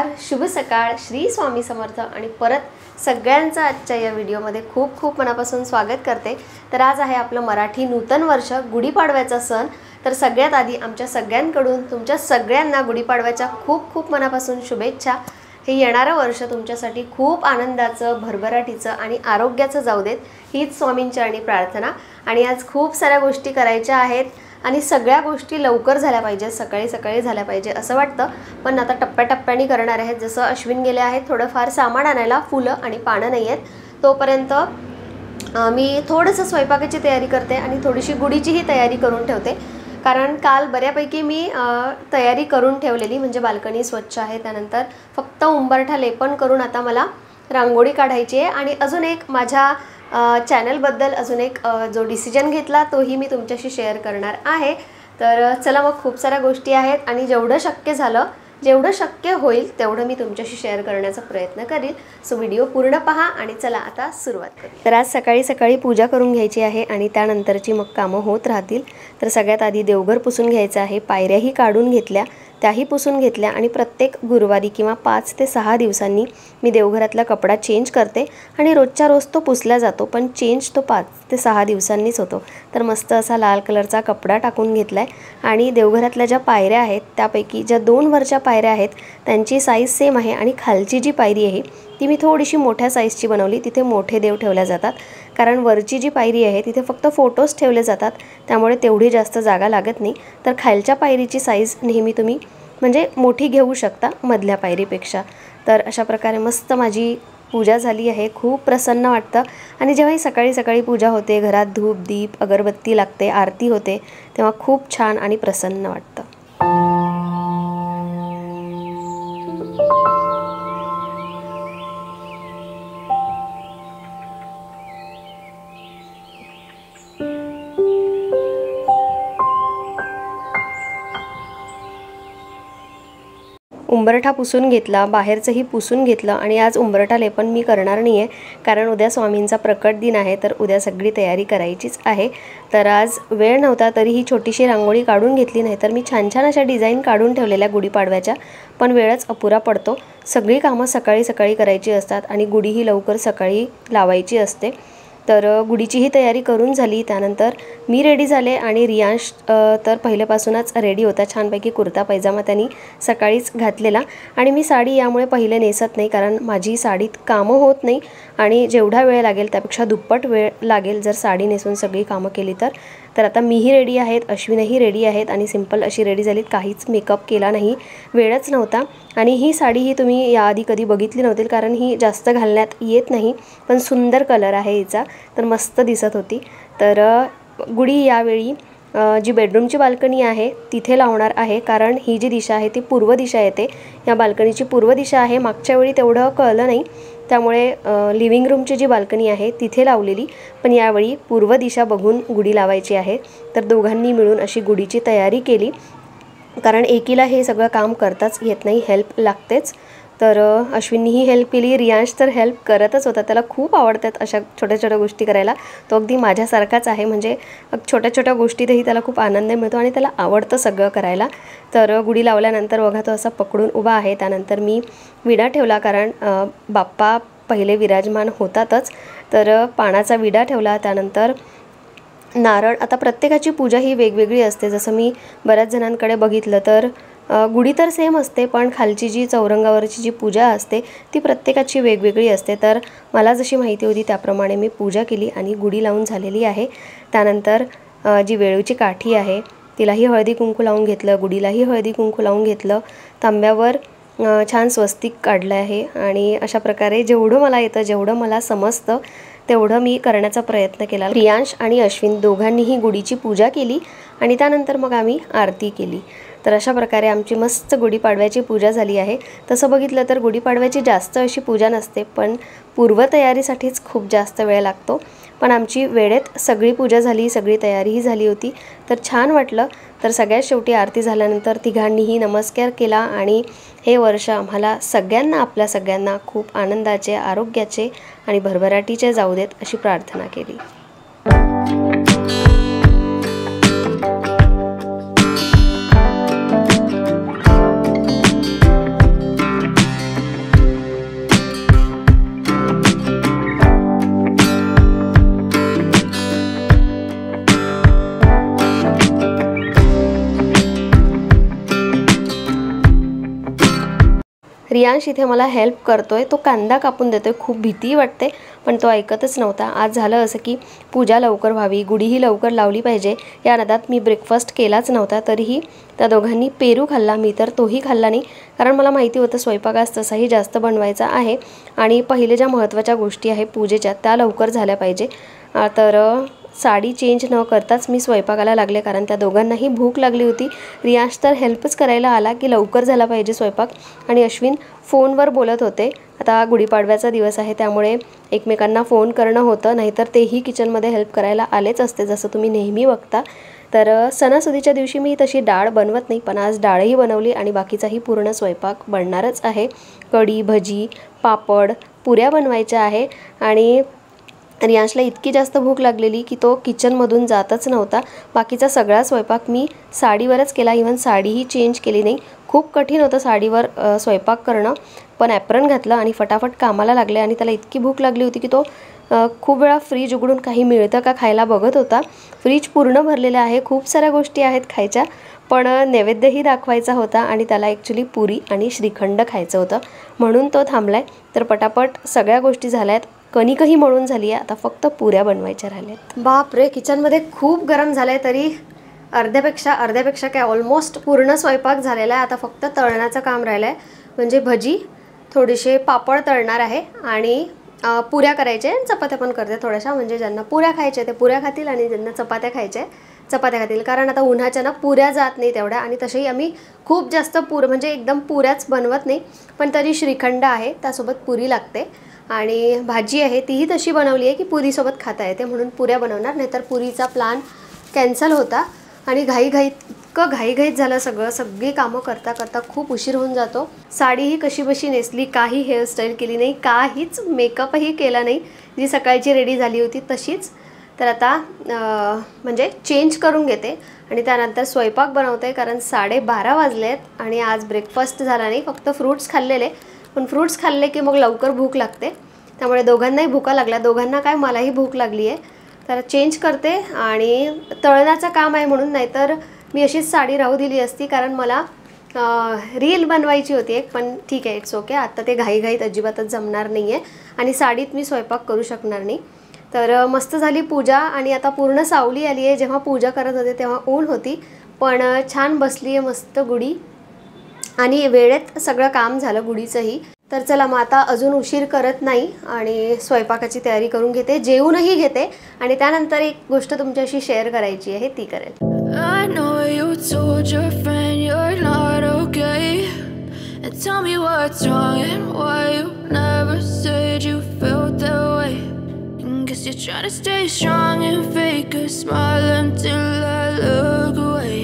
नमस्कार, शुभ सकाळ, श्री स्वामी समर्थ आणि परत सगळ्यांचं आजच्या या व्हिडिओमध्ये खूप खूप मनापासून स्वागत करते। तर आज आहे आपलं मराठी नूतन वर्ष, गुढीपाडव्याचा सण। तर सगळ्यात आधी आमच्या सगळ्यांकडून तुमच्या सगळ्यांना गुढीपाडव्याच्या खूप खूप मनापासून शुभेच्छा। हे येणारं वर्ष तुमच्यासाठी खूप आनंदाचं, भरभराटीचं आणि आरोग्याचं जाऊ देत, हीच स्वामींची आणि प्रार्थना। आणि आज खूप साऱ्या गोष्टी करायच्या आहेत आणि सगळ्या गोष्टी लवकर झाल्या पाहिजे, सकाळी सकाळी झाल्या पाहिजे असं वाटतं। पण आता टप्प्याटप्प्याने करणार आहेत। जसं अश्विन गेले आहेत थोडंफार सामान आणायला, फुलं आणि पानं नाही आहेत, तोपर्यंत मी थोडंसं स्वयंपाकाची तयारी करते आणि थोडीशी गुढीचीही तयारी करून ठेवते। कारण काल बऱ्यापैकी मी तयारी करून ठेवलेली, म्हणजे बाल्कनी स्वच्छ आहे, त्यानंतर फक्त उंबरठा लेपन करून आता मला रांगोळी काढायची आहे। आणि अजून एक माझ्या चॅनलबद्दल अजून एक जो डिसिजन घेतला तोही मी तुमच्याशी शेअर करणार आहे। तर चला मग, खूप साऱ्या गोष्टी आहेत आणि जेवढं शक्य झालं, जेवढं शक्य होईल तेवढं मी तुमच्याशी शेअर करण्याचा प्रयत्न करील। सो व्हिडिओ पूर्ण पहा आणि चला आता सुरुवात करूया। तर आज सकाळी सकाळी पूजा करून घ्यायची आहे आणि त्यानंतरची मग कामं होत राहतील। तर सगळ्यात आधी देवघर पुसून घ्यायचं आहे, पायऱ्याही काढून घेतल्या, त्याही पुसून घेतल्या आणि प्रत्येक गुरुवारी किंवा 5 ते 6 दिवसांनी मी देवघरातला कपडा चेंज करते आणि रोजच्या रोज तो पुसला जातो, पण चेंज तो 5 ते 6 दिवसांनीच होतो। तर मस्त असा लाल कलरचा कपडा टाकून घेतलाय आणि देवघरातल्या ज्या पायऱ्या आहेत त्यापैकी ज्या 2 वरच्या पायऱ्या आहेत त्यांची साईज सेम आहे आणि खालची जी पायरी आहे ती मी थोडीशी मोठ्या साईजची बनवली। तिथे मोठे देव ठेवल्या जातात, कारण वरची जी पायरी आहे तिथे फक्त फोटोज ठेवले जातात, त्यामुळे तेवढी जास्त जागा लागत नाही। तर खालच्या पायरीची साईज नेहमी तुम्ही म्हणजे मोठी घेऊ शकता मधल्या पायरीपेक्षा। तर अशा प्रकारे मस्त माझी पूजा झाली आहे, खूप प्रसन्न वाटतं। आणि जेव्हाही सकाळी सकाळी पूजा होते, घरात धूप दीप अगरबत्ती लागते, आरती होते, तेव्हा खूप छान आणि प्रसन्न वाटतं। उंबरठा पुसून घेतला, बाहेरचंही पुसून घेतलं आणि आज उंबरठा लेपन मी करणार नाही आहे, कारण उद्या स्वामींचा प्रकट दिन आहे, तर उद्या सगळी तयारी करायचीच आहे। तर आज वेळ नव्हता तरी ही छोटीशी रांगोळी काढून घेतली, नाही तर मी छान छान अशा डिझाईन काढून ठेवलेल्या गुढीपाडव्याच्या, पण वेळच अपुरा पडतो। सगळी कामं सकाळी सकाळी करायची असतात आणि गुढीही लवकर सकाळी लावायची असते। तर गुढीचीही तयारी करून झाली, त्यानंतर मी रेडी झाले आणि रियांश तर पहिल्यापासूनच रेडी होता, छानपैकी कुर्ता पैजामा त्यांनी सकाळीच घातलेला। आणि मी साडी यामुळे पहिले नेसत नाही, कारण माझी साडीत कामं होत नाही आणि जेवढा वेळ लागेल त्यापेक्षा दुप्पट वेळ लागेल जर साडी नेसून सगळी कामं केली तर। तर आता मीही रेडी आहेत, अश्विनही रेडी आहेत आणि सिंपल अशी रेडी झालीत, काहीच मेकअप केला नाही, वेळच नव्हता। आणि ही साडी ही तुम्ही याआधी कधी बघितली नव्हती, कारण ही जास्त घालण्यात येत नाही, पण सुंदर कलर आहे हिचा, तर मस्त दिसत होती। तर गुढी यावेळी जी बेडरूमची बाल्कनी आहे तिथे लावणार आहे, कारण ही जी दिशा आहे ती पूर्व दिशा येते, या बाल्कनीची पूर्व दिशा आहे। मागच्या वेळी तेवढं कळलं नाही, त्यामुळे लिव्हिंग रूमची जी बाल्कनी आहे तिथे लावलेली, पण यावेळी पूर्व दिशा बघून गुढी लावायची आहे। तर दोघांनी मिळून अशी गुढीची तयारी केली, कारण एकीला हे सगळं काम करताच येत नाही, हेल्प लागतेच। तर अश्विनीही हेल्प केली, रियांश तर हेल्प करतच होता, त्याला खूप आवडतात अशा छोट्या छोट्या गोष्टी करायला। तो अगदी माझ्यासारखाच आहे, म्हणजे छोट्या छोट्या गोष्टीतही त्याला खूप आनंद मिळतो आणि त्याला आवडतं सगळं करायला। तर गुढी लावल्यानंतर बघा तो असा पकडून उभा आहे, त्यानंतर मी विडा ठेवला, कारण बाप्पा पहिले विराजमान होतातच, तर पानाचा विडा ठेवला, त्यानंतर नारळ। आता प्रत्येकाची पूजा ही वेगवेगळी असते, जसं मी बऱ्याच जणांकडे बघितलं तर गुढी तर सेम असते, पण खालची जी चौरंगावरची जी पूजा असते ती प्रत्येकाची वेगवेगळी असते। तर मला जशी माहिती होती त्याप्रमाणे मी पूजा केली आणि गुढी लावून झालेली आहे। त्यानंतर जी वेळूची काठी आहे तिलाही हळदी कुंकू लावून घेतलं, गुढीलाही हळदी कुंकू लावून घेतलं, तांब्यावर छान स्वस्तिक काढलं आहे। आणि अशा प्रकारे जेवढं मला येतं, जेवढं मला समजतं तेवढं मी करण्याचा प्रयत्न केला। रियांश आणि अश्विन दोघांनीही गुढीची पूजा केली आणि त्यानंतर मग आम्ही आरती केली। तर अशा प्रकारे आमची मस्त गुढीपाडव्याची पूजा झाली आहे। तसं बघितलं तर गुढीपाडव्याची जास्त अशी पूजा नसते, पण पूर्वतयारीसाठीच खूप जास्त वेळ लागतो। पण आमची वेळेत सगळी पूजा झाली, सगळी तयारीही झाली होती, तर छान वाटलं। तर सगळ्यात शेवटी आरती झाल्यानंतर तिघांनीही नमस्कार केला आणि हे वर्ष आम्हाला सगळ्यांना, आपल्या सगळ्यांना खूप आनंदाचे, आरोग्याचे आणि भरभराटीचे जाऊ देत अशी प्रार्थना केली। रियांश इथे मला हेल्प करतोय, तो कांदा कापून देतोय. खूप भीती वाटते पण तो ऐकतच नव्हता. आज झालं असं की पूजा लवकर व्हावी, गुढीही लवकर लावली पाहिजे या नादात मी ब्रेकफास्ट केलाच नव्हता. तरीही त्या दोघांनी पेरू खाल्ला, मी तर तोही खाल्ला नाही, कारण मला माहिती होतं स्वयंपाक आज तसाही जास्त बनवायचा आहे आणि पहिले ज्या महत्त्वाच्या गोष्टी आहे पूजेच्या त्या लवकर झाल्या पाहिजे. तर साडी चेंज न करताच मी स्वयंपाकाला लागले, कारण त्या दोघांनाही भूक लागली होती. रियांश तर हेल्पच करायला आला की लवकर झाला पाहिजे स्वयंपाक, आणि अश्विन फोनवर बोलत होते. आता गुढीपाडव्याचा दिवस आहे त्यामुळे एकमेकांना फोन करणं होतं, नाहीतर तेही किचनमध्ये हेल्प करायला आलेच असते जसं तुम्ही नेहमी बघता. तर सणासुदीच्या दिवशी मी तशी डाळ बनवत नाही, पण आज डाळही बनवली आणि बाकीचाही पूर्ण स्वयंपाक बनणारच आहे. कढी, भजी, पापड, पुऱ्या बनवायच्या आहे. आणि रियांशला इतकी जास्त भूक लागलेली की तो किचनमधून जातच नव्हता. बाकीचा सगळा स्वयंपाक मी साडीवरच केला, इव्हन साडीही चेंज केली नाही. खूप कठीण होतं साडीवर स्वयंपाक करणं, पण ॲप्रन घातलं आणि फटाफट कामाला लागले. आणि त्याला इतकी भूक लागली होती की तो खूप वेळा फ्रीज उघडून काही मिळतं का खायला बघत होता. फ्रीज पूर्ण भरलेलं आहे, खूप साऱ्या गोष्टी आहेत खायच्या, पण नैवेद्यही दाखवायचा होता आणि त्याला ॲक्च्युली पुरी आणि श्रीखंड खायचं होतं, म्हणून तो थांबलाय. तर पटापट सगळ्या गोष्टी झाल्यात. कणिकही मळून झाली आहे, आता फक्त पुऱ्या बनवायच्या राहिल्यात. बापरे, किचनमध्ये खूप गरम झालं आहे. तरी अर्ध्यापेक्षा काय ऑलमोस्ट पूर्ण स्वयंपाक झालेला आहे. आता फक्त तळण्याचं काम राहिलं आहे, म्हणजे भजी, थोडेसे पापड तळणार आहे आणि पुऱ्या करायचे, चपात्या पण करते थोड्याशा, म्हणजे ज्यांना पुऱ्या खायच्या ते पुऱ्या खातील आणि ज्यांना चपात्या खायच्या चपात्या खातील. कारण आता उन्हाच्या ना पुऱ्या जात नाही तेवढ्या, आणि तसेही आम्ही खूप जास्त म्हणजे एकदम पुऱ्याच बनवत नाही, पण तरी श्रीखंड आहे त्यासोबत पुरी लागते. आणि भाजी आहे तीही तशी बनवली आहे की पुरीसोबत खाता येते, म्हणून पुऱ्या बनवणार, नाहीतर पुरीचा प्लॅन कॅन्सल होता. आणि इतकं घाईघाईत झालं सगळं, सगळी कामं करता करता खूप उशीर होऊन जातो. साडीही कशीबशी नेसली, काही हेअरस्टाईल केली नाही, काहीच मेकअपही केला नाही, जी सकाळची रेडी झाली होती तशीच. तर आता म्हणजे चेंज करून घेते आणि त्यानंतर स्वयंपाक बनवते, कारण 12:30 वाजले आहेत आणि आज ब्रेकफास्ट झाला नाही, फक्त फ्रूट्स खाल्लेले. पण फ्रूट्स खाल्ले की मग लवकर भूक लागते, त्यामुळे दोघांनाही भूका लागल्या. दोघांना काय, मलाही भूक लागली आहे. तर चेंज करते आणि तळण्याचं काम आहे म्हणून, नाहीतर मी अशीच साडी राहू दिली असती, कारण मला रील बनवायची होती एक. पण ठीक आहे, इट्स ओके, आता ते घाईघाईत अजिबातच जमणार नाही आहे आणि साडीत मी स्वयंपाक करू शकणार नाही. तर मस्त झाली पूजा आणि आता पूर्ण सावली आली आहे. जेव्हा पूजा करत होते तेव्हा ऊन होती, पण छान बसली आहे मस्त गुढी आणि वेळेत सगळं काम झालं गुढीचंही. तर चला मग आता अजून उशीर करत नाही आणि स्वयंपाकाची तयारी करून घेते, जेवूनही घेते आणि त्यानंतर एक गोष्ट तुमच्याशी शेअर करायची आहे ती करेल. I know you told your friend you're not okay, and tell me what's wrong and why you never said you felt that way. Guess you're trying to stay strong and fake a smile until I look away.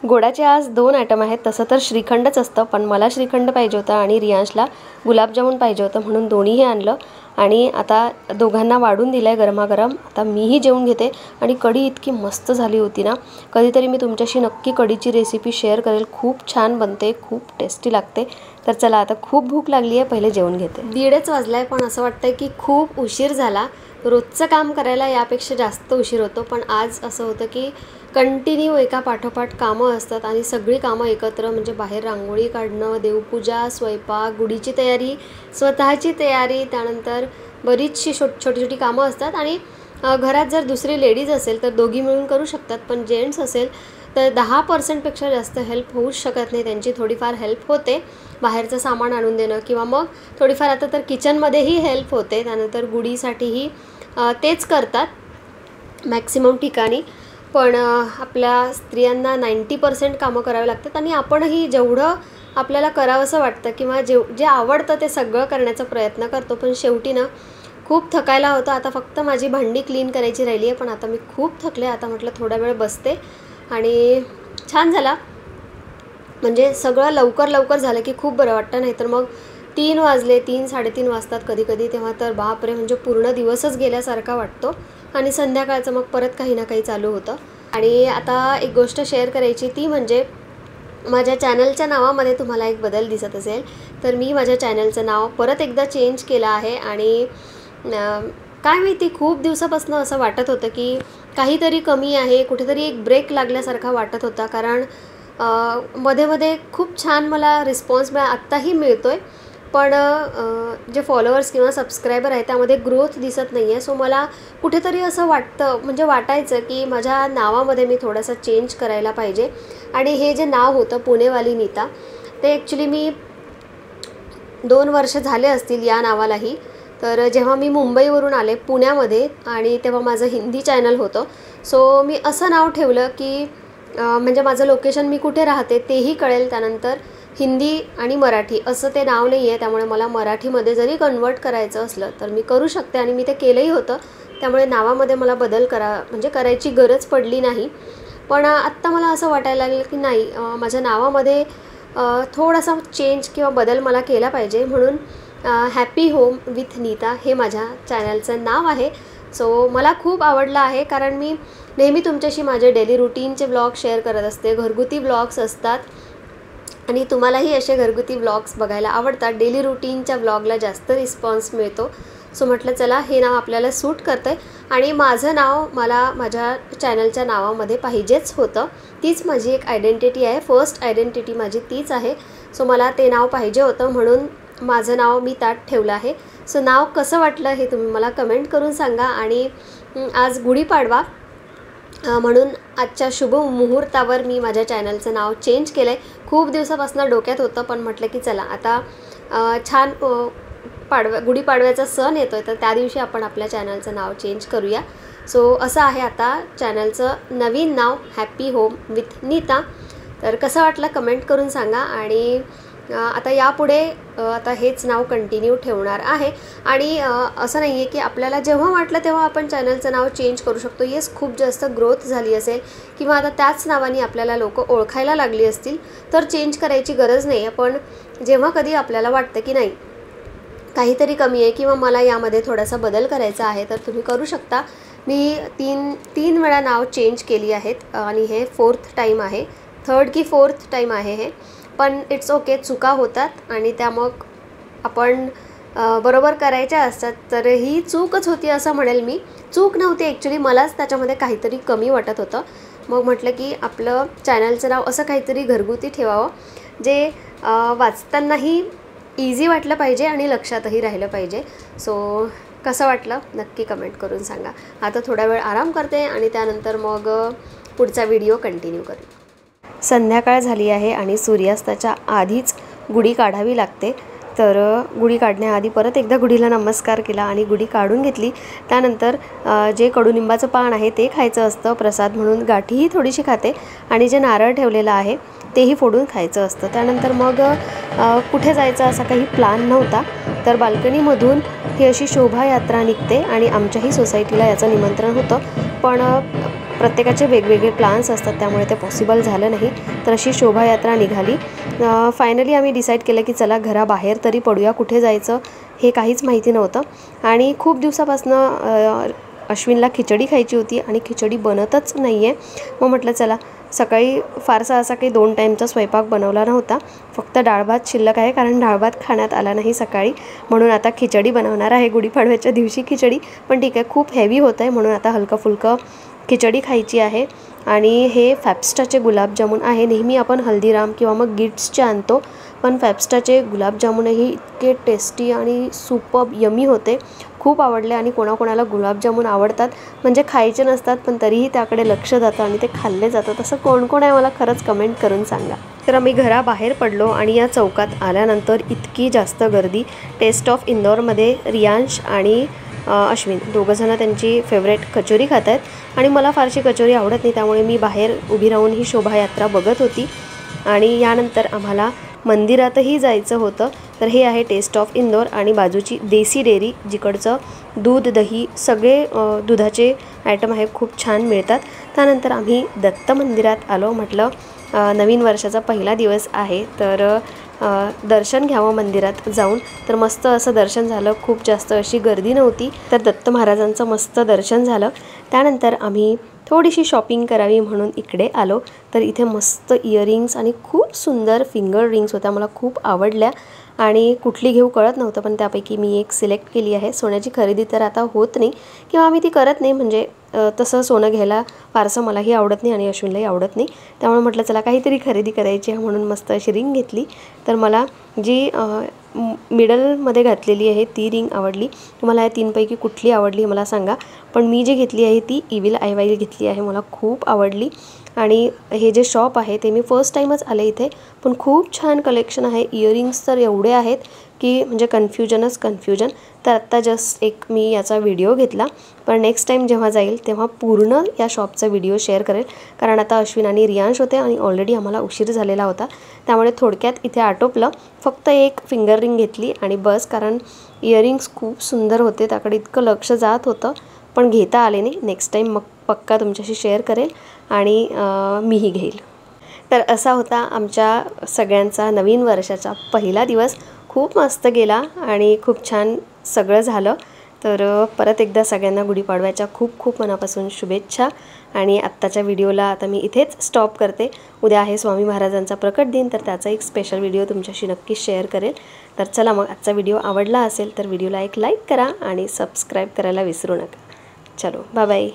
गोडाचे आज 2 item आहेत. तसं तर श्रीखंडच असतं, पण मला श्रीखंड पाहिजे होतं आणि रियांशला गुलाबजामुन पाहिजे होतं, म्हणून दोन्हीही आणलं आणि आता दोघांना वाढून दिलं आहे गरमागरम. आता मीही जेवून घेते. आणि कढी इतकी मस्त झाली होती ना, कधीतरी मी तुमच्याशी नक्की कढीची रेसिपी शेअर करेल. खूप छान बनते, खूप टेस्टी लागते. तर चला आता खूप भूक लागली आहे, पहिले जेवून घेते. 1:30 वाजला आहे, पण असं वाटतं की खूप उशीर झाला. रोजचं काम करायला यापेक्षा जास्त उशीर होतो, पण आज असं होतं की कंटिन्यू एका पाठोपाठ कामं असतात आणि सगळी कामं एकत्र, म्हणजे बाहेर रांगोळी काढणं, देवपूजा, स्वयंपाक, गुढीची तयारी, स्वतःची तयारी, त्यानंतर बरीचशी छोटी कामं असतात. आणि घरात जर दुसरी लेडीज असेल तर दोघी मिळून करू शकतात, पण जेंट्स असेल तर 10% जास्त हेल्प होऊच शकत नाही. त्यांची थोडीफार हेल्प होते, बाहेरचं सामान आणून देणं किंवा मग थोडीफार आता तर किचनमध्येही हेल्प होते. त्यानंतर गुढीसाठीही तेच करतात मॅक्सिमम ठिकाणी, पण आपल्या स्त्रियांना 90% कामं करावी लागतात आणि आपणही जेवढं आपल्याला करावंसं वाटतं किंवा जे आवडतं ते सगळं करण्याचा प्रयत्न करतो, पण शेवटी ना खूप थकायला होतं. आता फक्त माझी भांडी क्लीन करायची राहिली आहे, पण आता मी खूप थकले. आता म्हटलं थोडा वेळ बसते आणि छान झाला, म्हणजे सगळं लवकर झालं की खूप बरं वाटतं. नाहीतर मग 3 वाजले, 3-3:30 वाजतात कधी तेव्हा तर बापरे, म्हणजे पूर्ण दिवसच गेल्यासारखा वाटतो आणि संध्याकाळचं मग परत काही ना काही चालू होतं. आणि आता एक गोष्ट शेअर करायची, ती म्हणजे माझ्या चॅनलच्या नावामध्ये तुम्हाला एक बदल दिसत असेल, तर मी माझ्या चॅनलचं नाव परत एकदा चेंज केलं आहे. आणि काय माहिती, खूप दिवसापासून असं वाटत होतं की काहीतरी कमी आहे, कुठेतरी एक ब्रेक लागल्यासारखा वाटत होता. कारण मध्ये मध्ये खूप छान मला रिस्पॉन्स आत्ताही मिळतो आहे, पण जे फॉलोअर्स किंवा सबस्क्रायबर आहेत त्यामध्ये ग्रोथ दिसत नाही आहे. सो मला कुठेतरी असं वाटतं, म्हणजे वाटायचं की माझ्या नावामध्ये मी थोडासा चेंज करायला पाहिजे. आणि हे जे नाव होतं पुणेवाली नीता, ते ॲक्च्युली मी 2 वर्ष झाले असतील या नावालाही. तर जेव्हा मी मुंबईवरून आले पुण्यामध्ये आणि तेव्हा माझं हिंदी चॅनल होतं. सो मी असं नाव ठेवलं की म्हणजे माझं लोकेशन, मी कुठे राहते तेही कळेल. त्यानंतर हिंदी आणि मराठी असं ते नाव नाही आहे, त्यामुळे मला मराठीमध्ये जरी कन्वर्ट करायचं असलं तर मी करू शकते आणि मी ते केलंही होतं. त्यामुळे नावामध्ये मला बदल म्हणजे करायची गरज पडली नाही. पण आत्ता मला असं वाटायला लागलं की नाही, माझ्या नावामध्ये थोडासा चेंज किंवा बदल मला केला पाहिजे. म्हणून हॅपी होम विथ नीता हे माझ्या चॅनलचं नाव आहे. सो मला खूप आवडलं आहे, कारण मी नेहमी तुमच्याशी माझे डेली रुटीनचे व्लॉग शेअर करत असते. घरगुती व्लॉग्स असतात आणि तुम्हालाही असे घरगुती व्लॉग्स बघायला आवडतात. डेली रुटीनच्या व्लॉगला जास्त रिस्पॉन्स मिळतो. सो म्हटलं चला हे नाव आपल्याला सूट करतं आहे आणि माझं नाव मला माझ्या चॅनलच्या नावामध्ये पाहिजेच होतं. तीच माझी एक आयडेंटिटी आहे, फर्स्ट आयडेंटिटी माझी तीच आहे. सो मला ते नाव पाहिजे होतं, म्हणून माझं नाव मी त्यात ठेवलं आहे. सो नाव कसं वाटलं हे तुम्ही मला कमेंट करून सांगा. आणि आज गुढीपाडवा म्हणून आजच्या शुभ मुहूर्तावर मी माझ्या चॅनलचं नाव चेंज केलं आहे. खूप दिवसापासून डोक्यात होतं, पण म्हटलं की चला आता छान गुढीपाडव्याचा सण येतो आहे, तर त्या दिवशी आपण आपल्या चॅनलचं नाव चेंज करूया. सो असं आहे आता चॅनलचं नवीन नाव, हॅपी होम विथ नीता. तर कसं वाटलं कमेंट करून सांगा. आणि आता यापुढे आता हेच नाव कंटिन्यू ठेवणार आहे. आणि असं नाही आहे की आपल्याला जेव्हा वाटलं तेव्हा आपण चॅनलचं नाव चेंज करू शकतो. येस, खूप जास्त ग्रोथ झाली असेल किंवा आता त्याच नावाने आपल्याला लोक ओळखायला लागली असतील तर चेंज करायची गरज नाही आहे. पण जेव्हा कधी आपल्याला वाटतं की नाही काहीतरी कमी आहे किंवा मला यामध्ये थोडासा बदल करायचा आहे, तर तुम्ही करू शकता. मी तीन वेळा नाव चेंज केली आहेत आणि हे 4th टाईम आहे, 3rd की 4th टाईम आहे हे. पण इट्स ओके, चुका होतात आणि त्या मग आपण बरोबर करायच्या असतात. तर ही चूकच होती असं म्हणेल मी. चूक नव्हती ॲक्च्युली, मलाच त्याच्यामध्ये काहीतरी कमी वाटत होतं. मग म्हटलं की आपलं चॅनलचं नाव असं काहीतरी घरगुती ठेवावं जे वाचतानाही इझी वाटलं पाहिजे आणि लक्षातही राहिलं पाहिजे. सो कसं वाटलं नक्की कमेंट करून सांगा. आता थोडा वेळ आराम करते आणि त्यानंतर मग पुढचा व्हिडिओ कंटिन्यू करू. संध्याकाळ झाली आहे आणि सूर्यास्ताच्या आधीच गुढी काढावी लागते. तर गुढी काढण्याआधी परत एकदा गुढीला नमस्कार केला आणि गुढी काढून घेतली. त्यानंतर जे कडुनिंबाचं पान आहे ते खायचं असतं प्रसाद म्हणून. गाठीही थोडीशी खाते आणि जे नारळ ठेवलेलं आहे तेही फोडून खायचं असतं. त्यानंतर मग कुठे जायचं असा काही प्लॅन नव्हता, तर बाल्कनीमधून ही अशी शोभायात्रा निघते आणि आमच्याही सोसायटीला याचं निमंत्रण होतं. पण प्रत्येकाचे वेगवेगळे प्लॅन्स असतात त्यामुळे ते पॉसिबल झालं नाही. तर अशी शोभायात्रा निघाली. फायनली आम्ही डिसाईड केलं की चला घराबाहेर तरी पडूया. कुठे जायचं हे काहीच माहिती नव्हतं आणि खूप दिवसापासनं अश्विनला खिचडी खायची होती आणि खिचडी बनतच नाही आहे. मग म्हटलं चला, सकाळी फारसा असा काही 2 टाईमचा स्वयंपाक बनवला नव्हता, फक्त डाळ भात शिल्लक आहे कारण डाळ भात खाण्यात आला नाही सकाळी. म्हणून आता खिचडी बनवणार आहे. गुढीपाडव्याच्या दिवशी खिचडी, पण ठीक आहे, खूप हेवी होतं आहे म्हणून आता हलकं फुलकं खिचडी खायची आहे. आणि हे फॅबस्टाचे गुलाबजामुन आहे. नेहमी आपण हल्दीराम किंवा मग गिट्सचे आणतो, पण फॅबस्टाचे गुलाबजामुनही इतके टेस्टी आणि सुपर्ब यमी होते. खूप आवडले आणि कोणाकोणाला गुलाबजामुन आवडतात, म्हणजे खायचे नसतात पण तरीही त्याकडे लक्ष जातं आणि ते खाल्ले जातात. असं कोण कोण आहे मला खरंच कमेंट करून सांगा. तर आम्ही घराबाहेर पडलो आणि या चौकात आल्यानंतर इतकी जास्त गर्दी. टेस्ट ऑफ इंदोरमध्ये रियांश आणि अश्विन दोघंजणं त्यांची फेवरेट कचोरी खात आहेत आणि मला फारशी कचोरी आवडत नाही, त्यामुळे मी बाहेर उभी राहून ही शोभायात्रा बघत होती. आणि यानंतर आम्हाला मंदिरातही जायचं होतं. तर हे आहे टेस्ट ऑफ इंदोर आणि बाजूची देसी डेअरी, जिकडचं दूध दही सगळे दुधाचे आयटम आहे, खूप छान मिळतात. त्यानंतर आम्ही दत्त मंदिरात आलो. म्हटलं नवीन वर्षाचा पहिला दिवस आहे तर दर्शन घ्यावं मंदिरात जाऊन. तर मस्त असं दर्शन झालं, खूप जास्त अशी गर्दी नव्हती. तर दत्त महाराजांचं मस्त दर्शन झालं. त्यानंतर आम्ही थोडीशी शॉपिंग करावी म्हणून इकडे आलो. तर इथे मस्त इयरिंग्स आणि खूप सुंदर फिंगर रिंग्स होत्या, मला खूप आवडल्या. आणि कुठली घेऊ कळत नव्हतं, पण त्यापैकी मी एक सिलेक्ट केली आहे. सोन्याची खरेदी तर आता होत नाही किंवा आम्ही ती करत नाही, म्हणजे तसं सोनं घ्यायला फारसं मलाही आवडत नाही आणि अश्विनलाही आवडत नाही. त्यामुळे म्हटलं चला काहीतरी खरेदी करायची आहे, म्हणून मस्त अशी रिंग घेतली. तर मला जी मिडलमध्ये घातलेली आहे ती रिंग आवडली. तुम्हाला या तीनपैकी कुठली आवडली मला सांगा. पण मी जी घेतली आहे ती इव्हिल आय घेतली आहे, मला खूप आवडली. आणि हे जे शॉप आहे ते मी फर्स्ट टाईमच आले इथे, पण खूप छान कलेक्शन आहे. इयरिंग्स तर एवढे आहेत की म्हणजे कन्फ्युजन. तर आत्ता जस्ट एक मी याचा व्हिडिओ घेतला, पण नेक्स्ट टाईम जेव्हा जाईल तेव्हा पूर्ण या शॉपचा व्हिडिओ शेअर करेल. कारण आता अश्विन आणि रियांश होते आणि ऑलरेडी आम्हाला उशीर झालेला होता, त्यामुळे थोडक्यात इथे आटोपलं. फक्त एक फिंगर रिंग घेतली आणि बस, कारण इयरिंग्स खूप सुंदर होते, त्याकडे इतकं लक्ष जात होतं, पण घेता आले नाही. नेक्स्ट टाईम मग पक्का तुमच्याशी शेअर करेल आणि मीही घेईल. तर असा होता आमच्या सगळ्यांचा नवीन वर्षाचा पहिला दिवस. खूप मस्त गेला आणि खूप छान सगळं झालं. तर परत एकदा सगळ्यांना गुढीपाडव्याच्या खूप खूप मनापासून शुभेच्छा. आणि आत्ताच्या व्हिडिओला आता मी इथेच स्टॉप करते. उद्या आहे स्वामी महाराजांचा प्रकट दिन, तर त्याचा एक स्पेशल व्हिडिओ तुमच्याशी नक्कीच शेअर करेल. तर चला मग, आजचा व्हिडिओ आवडला असेल तर व्हिडिओला एक लाईक करा आणि सबस्क्राईब करायला विसरू नका. चलो बाय बाय.